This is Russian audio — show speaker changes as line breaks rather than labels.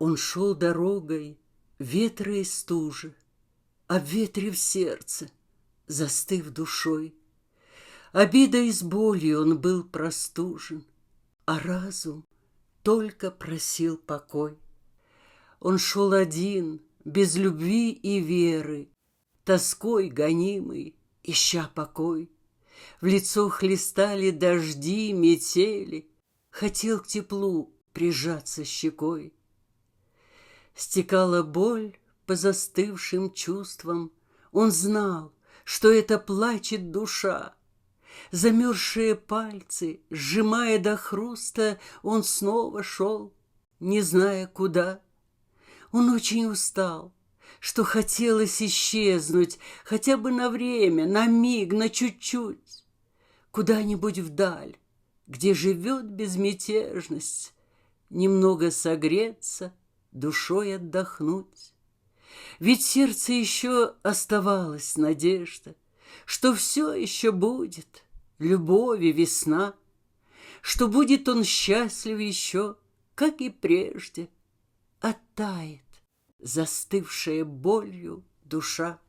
Он шел дорогой ветра и стужи, обветрив сердце, застыв душой. Обидой с болью он был простужен, а разум только просил покой. Он шел один, без любви и веры, тоской гонимый, ища покой. В лицо хлестали дожди, метели, хотел к теплу прижаться щекой. Стекала боль по застывшим чувствам, он знал, что это плачет душа. Замерзшие пальцы, сжимая до хруста, он снова шел, не зная куда. Он очень устал, что хотелось исчезнуть, хотя бы на время, на миг, на чуть-чуть, куда-нибудь вдаль, где живет безмятежность, немного согреться, душой отдохнуть. Ведь в сердце еще оставалась надежда, что все еще будет, любовь и весна, что будет он счастлив еще, как и прежде. Оттает застывшая болью душа.